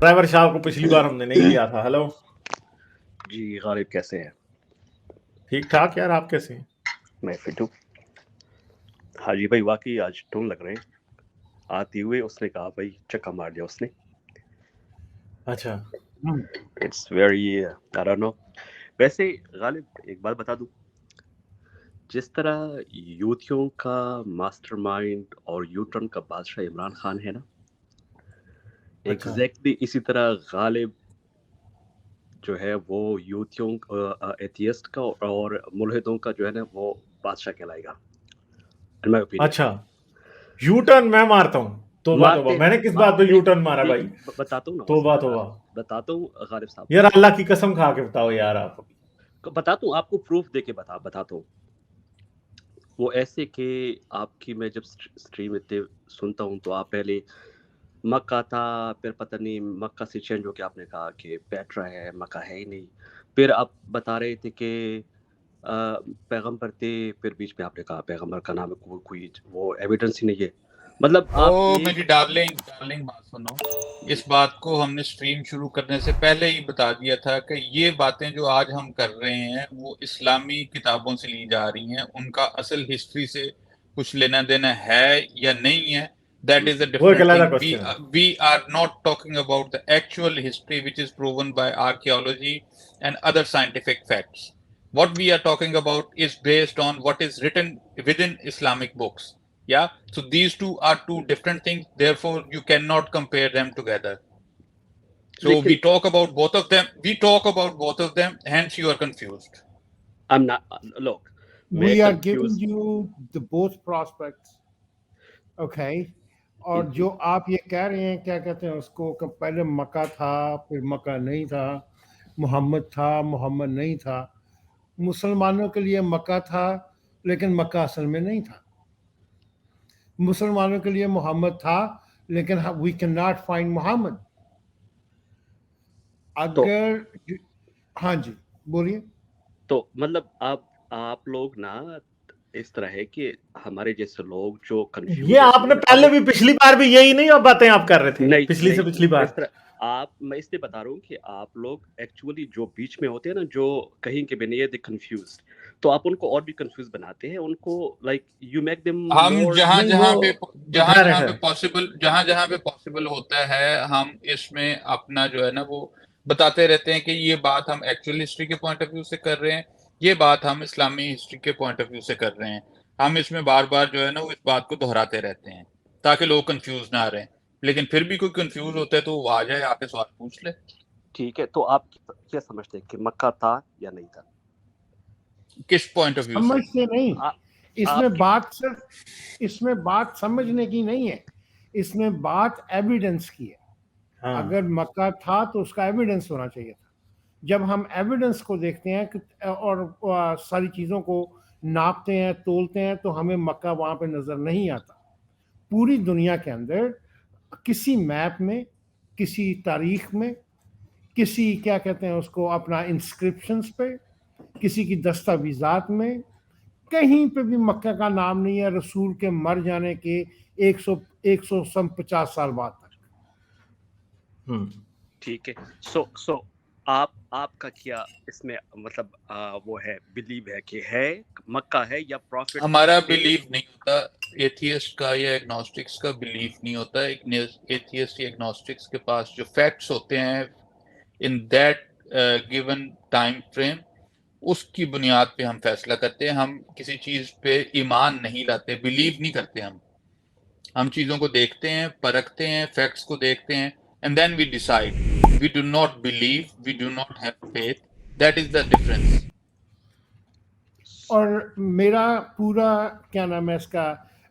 Driver صاحب کو پچھلی بار ہم نے نہیں لیا تھا. ہلو جی غالب کیسے ہیں؟ ٹھیک ٹھاک یار, آپ کیسے ہیں؟ میں فٹ ہوں. حاجی بھائی واقعی آج ٹون لگ رہے ہیں. آتے ہوئے اس نے کہا بھائی چکا مار دیا اس نے. اچھا it's very I don't know. ویسے غالب ایک بات بتا دوں, جس طرح یوتھیوں کا ماسٹر مائنڈ اور یو ٹرن کا بادشاہ عمران خان ہے نا, اچھا ایگزیکٹلی اسی طرح غالب جو ہے وہ یوتھیوں ایتھیسٹ کا اور ملحدوں کا جو ہے نا وہ بادشاہ کہلائے گا, in my opinion. اچھا, یو ٹرن میں مارتا ہوں. توبہ توبہ, میں نے کس بات پہ یو ٹرن مارا بھائی؟ بتاتا ہوں نا, توبہ توبہ بتاتا ہوں غالب صاحب, یار, اللہ کی قسم کھا کے بتاؤ یار. آپ بتاتا ہوں آپ کو, پروف دے کے بتاتا ہوں. وہ ایسے کہ آپ کی میں جب اسٹریم اتنے سنتا ہوں تو آپ پہلے مکہ تھا, پھر پتہ نہیں مکہ سے چینج ہو کے آپ نے کہا کہ پیٹرا ہے, مکہ ہے ہی نہیں. پھر آپ بتا رہے تھے کہ پیغمبر تھے, پھر بیچ میں آپ نے کہا پیغمبر کا نام کوئی وہ ایویڈنس ہی نہیں ہے. مطلب آپ میری ڈارلنگ بات سنو. اس بات کو ہم نے سٹریم شروع کرنے سے پہلے ہی بتا دیا تھا کہ یہ باتیں جو آج ہم کر رہے ہیں وہ اسلامی کتابوں سے لی جا رہی ہیں, ان کا اصل ہسٹری سے کچھ لینا دینا ہے یا نہیں ہے, that is a different thing. We are not talking about the actual history which is proven by archaeology and other scientific facts. What we are talking about is based on what is written within Islamic books. Yeah, so these two are two different things, therefore you cannot compare them together. So we talk about both of them, hence you are confused. I'm not, look, we are giving you the both prospects, okay. اور جو آپ یہ کہہ رہے ہیں کیا کہتے ہیں اس کو کہ پہلے مکہ تھا پھر مکہ نہیں تھا, محمد تھا محمد نہیں تھا. مسلمانوں کے لیے مکہ تھا لیکن مکہ اصل میں نہیں تھا. مسلمانوں کے لیے محمد تھا لیکن we cannot find محمد. اگر ہاں جی بولیے. تو مطلب آپ لوگ نا اس طرح ہے کہ ہمارے جیسے لوگ جو کنفیوز, یہ آپ نے پہلے بھی پچھلی بار بھی یہی نہیں باتیں آپ کر رہے تھے پچھلی سے پچھلی بار. اس طرح میں اس لیے بتا رہا ہوں کہ آپ لوگ ایکچولی جو بیچ میں ہوتے ہیں نا, جو کہیں کہ بنے دے کنفیوزڈ, تو آپ ان کو اور بھی کنفیوز بناتے ہیں ان کو, لائک یو میک دیم. ہم جہاں پہ پاسبل ہوتا ہے ہم اس میں اپنا جو ہے نا وہ بتاتے رہتے ہیں کہ یہ بات ہم ایکچوئل ہسٹری کے پوائنٹ آف ویو سے کر رہے ہیں, یہ بات ہم اسلامی ہسٹری کے پوائنٹ آف ویو سے کر رہے ہیں. ہم اس میں بار بار جو ہے نا وہ اس بات کو دہراتے رہتے ہیں تاکہ لوگ کنفیوز نہ رہیں, لیکن پھر بھی کوئی کنفیوز ہوتا ہے تو وہ آ جائے, آ کے سوال پوچھ لے. ٹھیک ہے, تو آپ کیا سمجھتے ہیں کہ مکہ تھا یا نہیں تھا؟ کس پوائنٹ آف ویو سمجھتے نہیں, اس میں بات سمجھنے کی نہیں ہے, اس میں بات ایویڈنس کی ہے. اگر مکہ تھا تو اس کا ایویڈنس ہونا چاہیے تھا. جب ہم ایویڈنس کو دیکھتے ہیں اور ساری چیزوں کو ناپتے ہیں تولتے ہیں تو ہمیں مکہ وہاں پہ نظر نہیں آتا. پوری دنیا کے اندر کسی میپ میں, کسی تاریخ میں, کسی کیا کہتے ہیں اس کو اپنا انسکرپشنز پہ, کسی کی دستاویزات میں کہیں پہ بھی مکہ کا نام نہیں ہے رسول کے مر جانے کے 150 سال بعد تک. ٹھیک ہے, سو آپ کا کیا اس میں مطلب وہ ہے بلیو ہے کہ ہے مکہ ہے یا پروفٹ؟ ہمارا بلیو نہیں ہوتا ایتھیسٹ کا یا ایگنوسٹکس کا بلیو نہیں ہوتا. ایتھیسٹ یا ایگنوسٹکس کے پاس جو فیکٹس ہوتے ہیں in that given time frame, اس کی بنیاد پہ ہم فیصلہ کرتے ہیں. ہم کسی چیز پہ ایمان نہیں لاتے, بلیو نہیں کرتے. ہم چیزوں کو دیکھتے ہیں, پرکھتے ہیں, فیکٹس کو دیکھتے ہیں, and then we decide. We do not believe, we do not have faith. That is the difference. اور میرا پورا کیا نام ہے اس کا,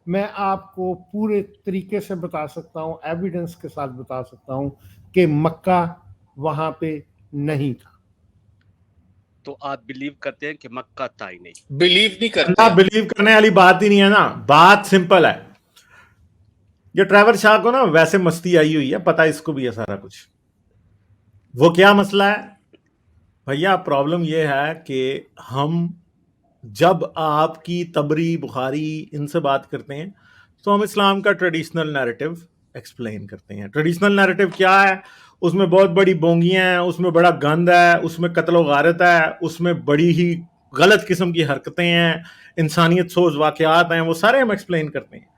میں آپ کو پورے طریقے سے بتا سکتا ہوں, ایویڈنس کے ساتھ بتا سکتا ہوں کہ مکہ وہاں پہ نہیں تھا. تو آپ بلیو کرتے ہیں کہ مکہ تھا ہی نہیں؟ بلیو نہیں کرتے. بلیو کرنے والی بات ہی نہیں ہے نا, بات سمپل ہے. یہ ڈرائیور شاہ کو نا ویسے مستی آئی ہوئی ہے, پتہ اس کو بھی ہے سارا کچھ. وہ کیا مسئلہ ہے بھیا؟ پرابلم یہ ہے کہ ہم جب آپ کی تبری بخاری ان سے بات کرتے ہیں تو ہم اسلام کا ٹریڈیشنل نیریٹو एक्सप्लेन करते हैं। ट्रेडिशनल नैरेटिव क्या है, उसमें बहुत बड़ी बोंगियां हैं, उसमें बड़ा गंद है, उसमें कत्लो गारत है, उसमें बड़ी ही गलत किस्म की हरकतें हैं, इंसानियत सोज वाकयात हैं, वो सारे हम एक्सप्लेन करते हैं।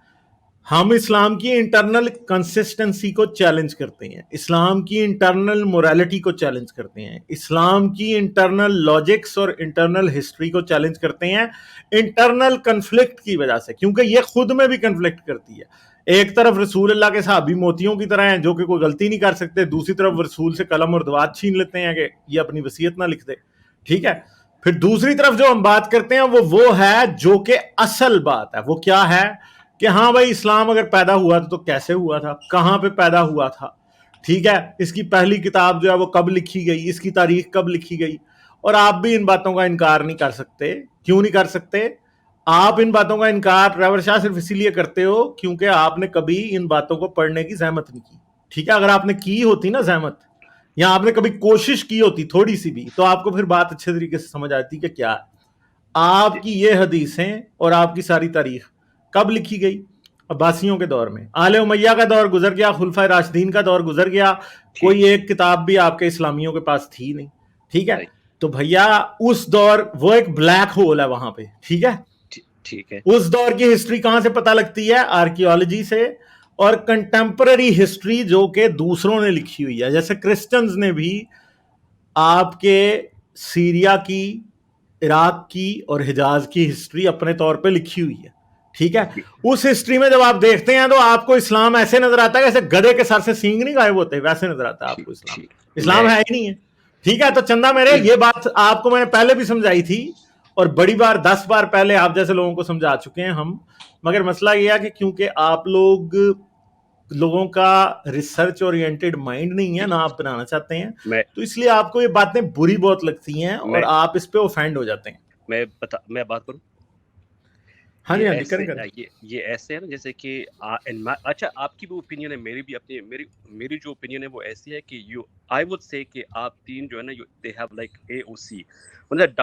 हम इस्लाम की इंटरनल कंसिस्टेंसी को चैलेंज करते हैं, इस्लाम की इंटरनल मोरालिटी को चैलेंज करते हैं, इस्लाम की इंटरनल लॉजिक्स और इंटरनल हिस्ट्री को चैलेंज करते हैं इंटरनल कन्फ्लिक्ट की वजह से, क्योंकि ये खुद में भी कन्फ्लिक्ट करती है। एक तरफ रसूल अल्लाह के सहाबी मोतियों की तरह हैं जो कि कोई गलती नहीं कर सकते, दूसरी तरफ रसूल से कलम और दवात छीन लेते हैं कि ये अपनी वसीयत ना लिख दे, ठीक है। फिर दूसरी तरफ जो हम बात करते हैं वो है जो कि असल बात है। वो क्या है कि हाँ भाई, इस्लाम अगर पैदा हुआ तो कैसे हुआ था, कहाँ पे पैदा हुआ था, ठीक है, इसकी पहली किताब जो है वो कब लिखी गई, इसकी तारीख कब लिखी गई। और आप भी इन बातों का इनकार नहीं कर सकते। क्यों नहीं कर सकते? आप इन बातों का इनकार ट्रेवर शाह सिर्फ इसीलिए करते हो क्योंकि आपने कभी इन बातों को पढ़ने की जहमत नहीं की, ठीक है। अगर आपने की होती ना जहमत, या आपने कभी कोशिश की होती थोड़ी सी भी, तो आपको फिर बात अच्छे तरीके से समझ आती कि क्या है। आपकी ये हदीसें और आपकी सारी तारीख कब लिखी गई? अब्बासियों के दौर में। आले उमैया का दौर गुजर गया, खुलफा राशिदीन का दौर गुजर गया, कोई एक किताब भी आपके इस्लामियों के पास थी नहीं, ठीक है। तो भैया उस दौर, वो एक ब्लैक होल है वहां पे, ठीक है, ठीक है। उस दौर की हिस्ट्री कहां से पता लगती है? आर्कियोलॉजी से, और कंटेम्पररी हिस्ट्री जो कि दूसरों ने लिखी हुई है। जैसे क्रिश्चियंस ने भी आपके सीरिया की, इराक की और हिजाज की हिस्ट्री अपने तौर पे लिखी हुई है, ठीक है। उस हिस्ट्री में जब आप देखते हैं तो आपको इस्लाम ऐसे नजर आता है जैसे गधे के सर से सींग नहीं गायब होते, वैसे नजर आता है आपको इस्लाम। इस्लाम है ही नहीं है, ठीक है। तो चंदा मेरे, ये बात आपको मैंने पहले भी समझाई थी और बड़ी बार 10 बार पहले आप जैसे लोगों को समझा चुके हैं हम, मगर मसला यह है कि क्योंकि आप लोगों का रिसर्च ओरिएंटेड माइंड नहीं है ना, आप बनाना चाहते हैं, तो इसलिए आपको ये बातें बुरी बहुत लगती हैं और आप इस पे ऑफेंड हो जाते हैं। मैं बात करूं? हाँ जी, हाँ जी, करें। ये ऐसे है ना जैसे कि अच्छा, आपकी भी ओपिनियन है, मेरी भी अपनी मेरी जो ओपिनियन है वो ऐसी है कि आई वुड से कि आप तीन जो है ना, दे हैव लाइक AOC, मतलब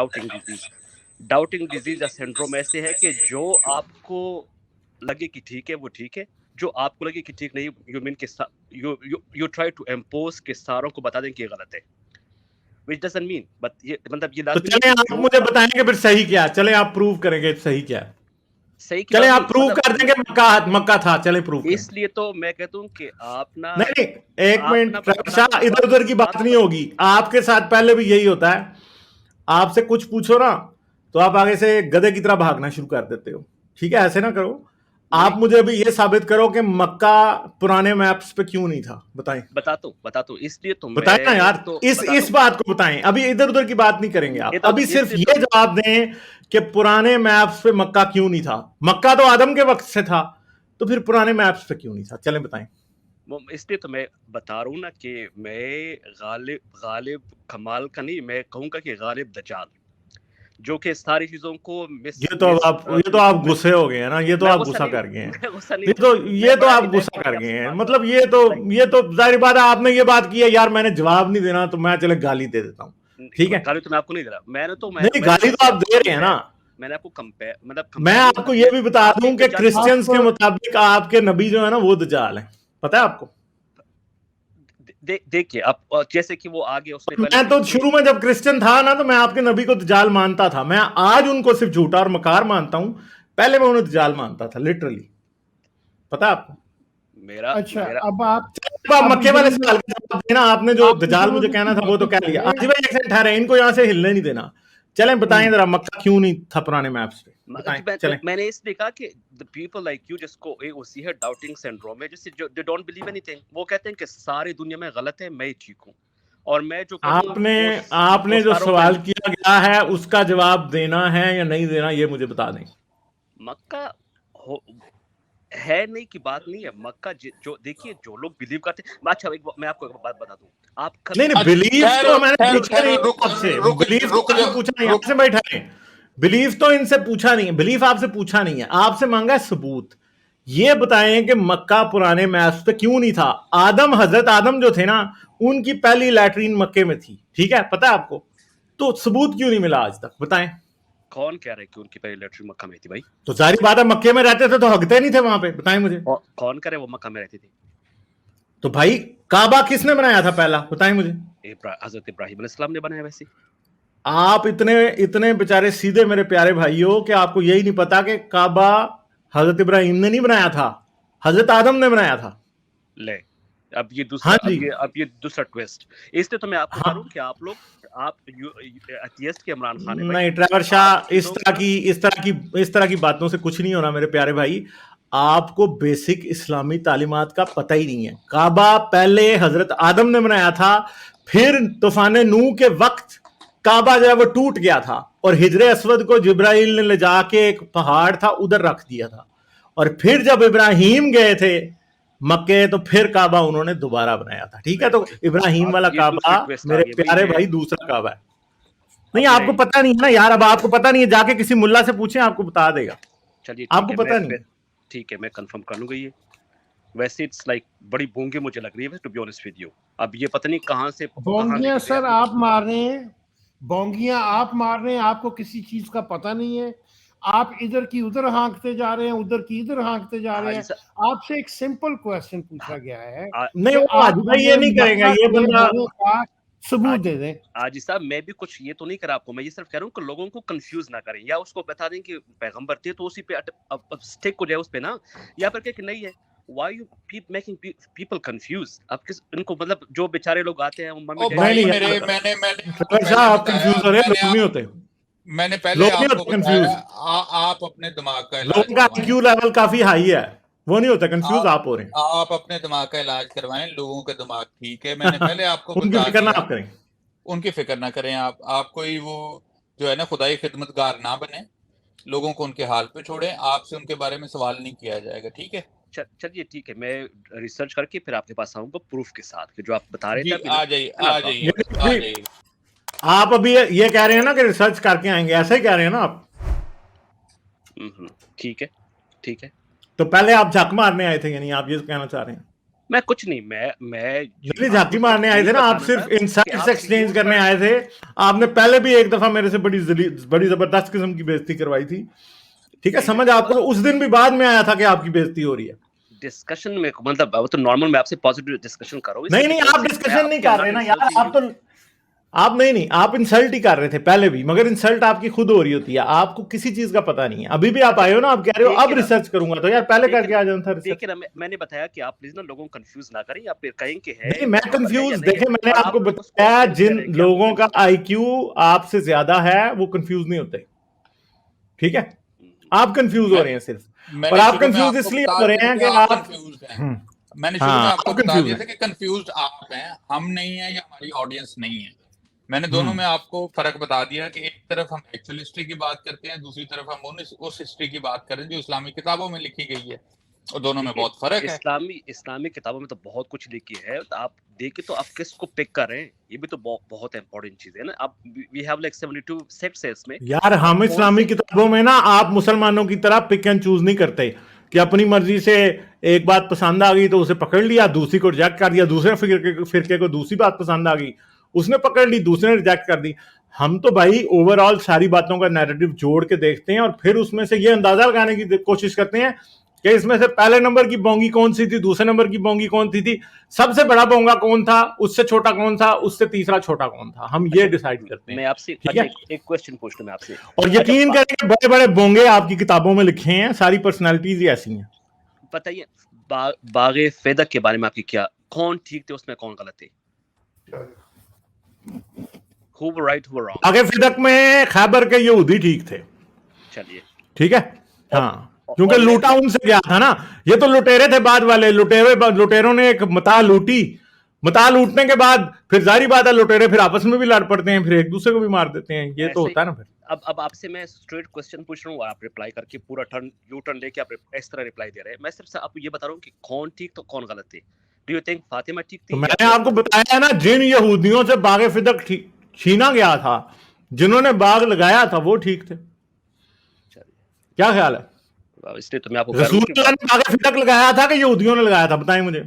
डाउटिंग डिजीज या सिंड्रोम ऐसे है कि जो आपको लगे कि ठीक है वो ठीक है, जो आपको लगे कि ठीक नहीं, यू मीन के यू ट्राई टू इम्पोज के सारों को बता दें कि ये गलत है, which doesn't mean, but ये मतलब ये तो चले आप मुझे बताएंगे फिर सही क्या, चले आप प्रूव करेंगे सही क्या, सही, चले आप प्रूव कर देंगे मक्का था, चले प्रूव। इसलिए तो मैं कहता हूं कि आप ना, नहीं, एक मिनट, इधर उधर की बात नहीं होगी। आपके साथ पहले भी यही होता है, आपसे कुछ पूछो ना तो आप आगे से गधे की तरह भागना शुरू कर देते हो, ठीक है। ऐसे ना करो। आप मुझे अभी ये साबित करो कि मक्का पुराने मैप्स पे क्यों नहीं था, बताएं। बताता हूं, इसलिए तो बताएं ना यार, तो इस बात को बताएं। अभी इधर उधर की बात नहीं करेंगे आप, अभी सिर्फ ये जवाब दें कि पुराने मैप्स पे मक्का क्यों नहीं था। मक्का तो आदम के वक्त से था, तो फिर पुराने मैप्स पे क्यों नहीं था, चलें बताएं। इसलिए तो मैं बता रहा हूं ना कि मैं गालिब कमाल का नहीं, मैं कहूंगा कि गालिब दज्जाल, जो कि सारी चीजों को ये तो आप गुस्से हो गए हैं ना, ये तो आप गुस्सा कर गए हैं, ये तो आप गुस्सा कर गए हैं। मतलब ये तो जाहिर बात है, आपने ये बात की है यार, मैंने जवाब नहीं देना तो मैं चले गाली दे देता हूँ, ठीक है। गाली तो मैं आपको नहीं दे रहा, नहीं, गाली तो आप दे रहे हैं ना। मैंने आपको मैं आपको ये भी बता दूं कि क्रिश्चियंस के मुताबिक आपके नबी जो है ना वो दज्जाल है, पता है आपको। देखिए अब जैसे कि वो आगे उसने, मैं तो शुरू में जब क्रिश्चियन था ना तो मैं आपके नबी को दज्जाल मानता था। मैं आज उनको सिर्फ झूठा और मकार मानता हूं, पहले मैं उन्हें दज्जाल मानता था, लिटरली, पता है आपको। अच्छा, अब आप मक्के वाले सवाल का जवाब देना। आपने जो दज्जाल मुझे कहना था वो तो कह लिया। आज भाई एक ठहरे, इनको यहां से हिलने नहीं देना। चलें बताएं जरा, मक्का क्यों नहीं था पुराने मैप्स पे, बताएं। मैंने इसलिए कहा कि the people like you जिसको AOC है, डाउटिंग सिंड्रोम है, जिससे they don't believe anything, वो कहते हैं कि सारी दुनिया में गलत है, मैं ठीक हूं, और मैं जो आपने जो सवाल किया गया है उसका जवाब देना है या नहीं देना, ये मुझे बता दें। मक्का है नहीं की बात नहीं है, मक्का जो देखिए जो लोग बिलीव करते हैं। अच्छा, मैं आपको एक बात बता दूं, आप नहीं बिलीव तो मैंने पूछा नहीं आपसे, बिलीव तो पूछा नहीं आपसे, बैठा है, बिलीव तो इनसे पूछा नहीं है, बिलीव आपसे पूछा नहीं है, आपसे मांगा है सबूत। ये बताएं कि मक्का पुराने मैप्स पे क्यों नहीं था। हजरत आदम जो थे ना, उनकी पहली लैट्रीन मक्के में थी, ठीक है, पता है आपको, तो सबूत क्यों नहीं मिला आज तक, बताएं। कौन कह रहा है कि उनकी पहली लैट्रीन मक्का में थी भाई? तो जारी बात है, मक्के में रहते थे तो हगते नहीं थे वहां पे, बताएं मुझे। कौन कह रहा है वो मक्का में रहती थी? तो भाई काबा किसने बनाया था पहला, बताएं मुझे। हजरत इब्राहिम अलैहिस्सलाम ने बनाया वैसे। आप इतने इतने बेचारे सीधे मेरे प्यारे भाइयों कि आपको यही नहीं पता कि काबा हजरत इब्राहिम ने नहीं बनाया था, हजरत आदम ने बनाया था। ले अब ये दूसरा, हाँ जी, अब ये दूसरा ट्विस्ट। इसलिए तो मैं आपको बता रहा हाँ हूं कि आप लोग, आप एथियस्ट के इमरान खान है भाई। नहीं ट्रेवर आप शाह, चीजों इस तरह की बातों से कुछ नहीं होना मेरे प्यारे भाई। आपको बेसिक इस्लामी तालीमात का पता ही नहीं है। काबा पहले हजरत आदम ने बनाया था, फिर तूफान नूह के वक्त काबा जो है वो टूट गया था और हिजरे अस्वद को जिब्राइल ने ले जाके एक पहाड़ था उधर रख दिया था, और फिर जब इब्राहिम गए थे मक्के तो फिर काबा उन्होंने दोबारा बनाया था। ठीक है, तो इब्राहिम अब वाला ये काबा दूसरी ट्विस्ट आ मेरे गई भाई। प्यारे ये भाई दूसरा काबा है। नहीं अब आपको पता नहीं है ना यार, अब आपको पता नहीं है, जाके किसी मुल्ला से पूछें आपको बता देगा। चलिए आपको पता नहीं है। ठीक है, मैं कंफर्म कर लूंगा ये। वैसे इट्स लाइक बड़ी बोंगे मुझे लग रही है to be honest with you. अब ये पता नहीं कहां से बोंगियां सर आप मार रहे हैं, बोंगियां आप मार रहे हैं, आपको किसी चीज का पता नहीं है, आप इधर की उधर हाँकते जा रहे हैं, उधर की इधर हाँकते जा रहे हैं। आपसे एक सिंपल क्वेश्चन पूछा गया है, नहीं वो आज भाई ये नहीं करेगा, ये बंदा का सबूत दे दें। आजी साहब मैं भी कुछ ये तो नहीं करा आपको, मैं ये सिर्फ कह रहा हूँ कि लोगों को कंफ्यूज ना करें, या उसको बता दें कि पैगंबर थे तो उसी पे स्टिक हो जाए उस पे ना, या फिर कि नहीं है। Why you keep making people confused? आप किस इनको मतलब जो बेचारे लोग आते हैं वो आप कंफ्यूज हो रहे हैं, लोग नहीं होते। मैंने पहले आपको बताया आप अपने दिमाग का लोगों का IQ लेवल काफी हाई है, वो नहीं होता कंफ्यूज, आप हो रहे हैं। आप अपने दिमाग का इलाज करवाएं, लोगों का दिमाग ठीक है। मैंने पहले आपको उनकी फिक्र ना करें, उनकी फिक्र ना करें। आप कोई वो जो है ना खुदाई खिदमतगार ना बने, लोगों को उनके हाल पे छोड़ें, आपसे उनके बारे में सवाल नहीं किया जाएगा। ठीक है, चलिए ठीक है, मैं रिसर्च करके फिर आपके पास आऊंगा प्रूफ के साथ कि जो आप बता रहे थे। आ जाइए। आप अभी ये कह रहे हैं ना कि रिसर्च करके आएंगे, ऐसा ही कह रहे हैं ना आप? ठीक है। तो पहले आप झाक मारने आए थे, यानी आप ये कहना चाह रहे हैं? मैं कुछ नहीं, मैं झांकी मारने आए थे ना आप, सिर्फ इनसाइट्स एक्सचेंज करने आए थे। आपने पहले भी एक दफा मेरे से बड़ी जबरदस्त किस्म की बेइज्जती करवाई थी। ठीक है, समझ आपको उस दिन भी बाद में आया था कि आपकी बेइज्जती हो रही है। डिस्कशन में मतलब वो तो नॉर्मल, मैं आपसे पॉजिटिव डिस्कशन कर रहा हूं। नहीं आप डिस्कशन नहीं कर रहे ना यार, आप नहीं आप इंसल्ट ही कर रहे थे पहले भी, मगर इंसल्ट आपकी खुद हो रही होती है, आपको किसी चीज का पता नहीं है। अभी भी आप आए हो ना, आप कह रहे हो अब रिसर्च करूंगा, तो यार पहले करके आ जाना था रिसर्च। देखिए ना, मैंने बताया कि आप प्लीज ना लोगों को कंफ्यूज ना करें, या फिर कहें कि है नहीं मैं कंफ्यूज, देखे मैंने आपको बताया जिन लोगों का IQ आपसे ज्यादा है वो कंफ्यूज नहीं होते। ठीक है, आप कंफ्यूज हो रहे हैं सिर्फ, और आप कंफ्यूज इसलिए हो रहे हैं कि आप कंफ्यूज हैं। मैंने शुरू में आपको बता दिया था कि कंफ्यूज आप हैं, हम नहीं है, या हमारी ऑडियंस नहीं है। मैंने दोनों में आपको फर्क बता दिया कि एक तरफ हम एक्चुअल हिस्ट्री की बात करते हैं, दूसरी तरफ हम उस हिस्ट्री की बात करें जो इस्लामी किताबों में लिखी गई है, और दोनों में बहुत फर्क है। इस्लामी किताबों में तो बहुत कुछ लिखी है, तो आप देखिए तो आप किसको पिक कर रहे हैं, ये भी तो बहुत इंपॉर्टेंट चीज है ना। आप वी हैव लाइक 72 सेक्ट्स है इसमें यार। हम इस्लामी किताबों में ना आप मुसलमानों की तरह पिक एंड चूज नहीं करते कि अपनी मर्जी से एक बात पसंद आ गई तो उसे पकड़ लिया, दूसरी को रिजेक्ट कर दिया, दूसरे फिरके को दूसरी बात पसंद आ गई, उसने पकड़ ली, दूसरे ने रिजेक्ट कर दी। हम तो भाई ओवरऑल सारी बातों का नैरेटिव जोड़ के देखते हैं, और फिर उसमें से ये अंदाजा लगाने की कोशिश करते हैं कि इसमें से पहले नंबर की बोंगी कौन सी थी, दूसरे नंबर की बोंगी कौन सी थी, सबसे बड़ा बोंगा कौन था, उससे छोटा कौन था, उससे तीसरा छोटा कौन था, हम ये डिसाइड करते हैं। मैं आपसे एक क्वेश्चन पूछता हूं मैं आपसे, और यकीन करें कि बड़े बड़े बोंगे आपकी किताबों में लिखे हैं, सारी पर्सनैलिटीज ही ऐसी हैं। बताइए बागे फेदक के बारे में आपकी क्या, कौन ठीक थे उसमें, कौन गलत थे? Who were right, who were wrong? बागे फेदक में खैबर के यहूदी ठीक थे। चलिए ठीक है, हाँ, क्योंकि लूटा उनसे गया था ना, ये तो लुटेरे थे बाद वाले, लुटेरों ने एक मता लूटी, मता लूटने के बाद फिर जारी बात है लुटेरे फिर आपस में भी लड़ पड़ते हैं, फिर एक दूसरे को भी मार देते हैं, ये तो होता है ना। फिर अब आपसे मैं स्ट्रेट क्वेश्चन पूछ रहा हूँ, आप रिप्लाई करके पूरा यू टर्न लेके आप इस तरह रिप्लाई दे रहे हैं। मैं सिर्फ आपको ये बता रहा हूँ कि कौन ठीक तो कौन गलत थे। डू यू थिंक फातिमा ठीक थी? तो मैंने आपको बताया है ना, जिन यहूदियों से बागे फिदक छीना गया था, जिन्होंने बाग लगाया था वो ठीक थे। क्या ख्याल है? इसलिए तो मैं आपको रसूलुल्लाह ने बागे फिदक लगाया था कि यहूदियों ने लगाया था, बताएं मुझे।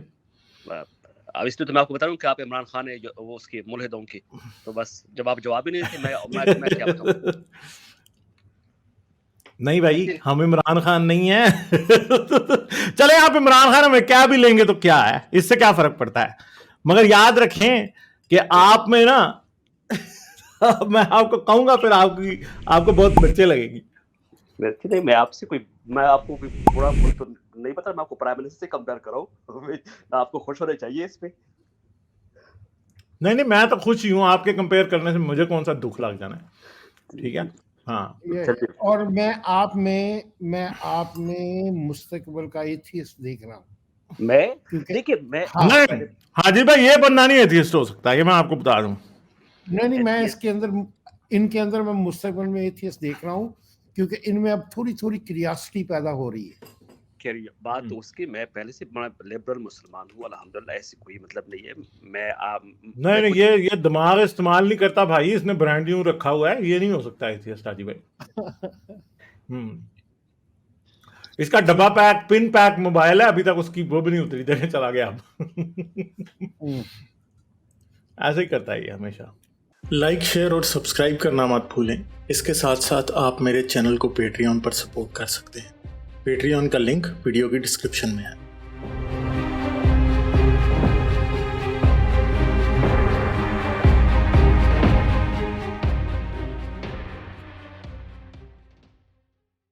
अब इसलिए तो मैं आपको बता रहा हूँ कि आप इमरान खान है वो उसके मुल्हिदों की, तो बस जब आप जवाब ही नहीं थे मैं क्या बताऊं। नहीं भाई, हम इमरान खान नहीं है। चले आप इमरान खान हमें क्या भी लेंगे तो क्या है, इससे क्या फर्क पड़ता है। मगर याद रखें कि आप में ना मैं आपको कहूंगा फिर आपको बहुत बच्चे लगेगी। नहीं, मैं आपको कोई बुरा बोल तो नहीं पता, मैं आपको प्राइम मिनिस्टर से कंपेयर कर रहा हूँ। आपको खुश होना चाहिए इस पे। नहीं, मैं तो खुश ही हूँ, आपके कंपेयर करने से मुझे कौन सा दुख लग जाना है। ठीक है, हाँ। और मैं आप में मुस्तकबिल का एथियस्ट देख रहा हूँ। देखिए मैं हाजी भाई ये बंदा नहीं एथियस्ट हो सकता, ये मैं आपको बता दूं। नहीं, मैं इनके अंदर मैं मुस्तकबिल में एथियस्ट देख रहा हूँ, क्योंकि इनमें अब थोड़ी क्यूरियोसिटी पैदा हो रही है। बात तो उसकी, मैं पहले से बड़ा लिबरल मुसलमान हूँ अल्हम्दुलिल्लाह, ऐसी कोई मतलब नहीं है। नहीं, ये दिमाग इस्तेमाल नहीं करता भाई, इसने ब्रांड न्यू रखा हुआ है, ये नहीं हो सकता एथियस्ट हाजी भाई। इसका डब्बा पैक पिन पैक मोबाइल है, अभी तक उसकी वो भी नहीं उतरी, देने चला गया अब। ऐसे ही करता है ये हमेशा। लाइक, शेयर और सब्सक्राइब करना मत भूलें। इसके साथ साथ आप मेरे चैनल को पेट्रियन पर सपोर्ट कर सकते हैं। पेट्रियन का लिंक वीडियो की डिस्क्रिप्शन में है।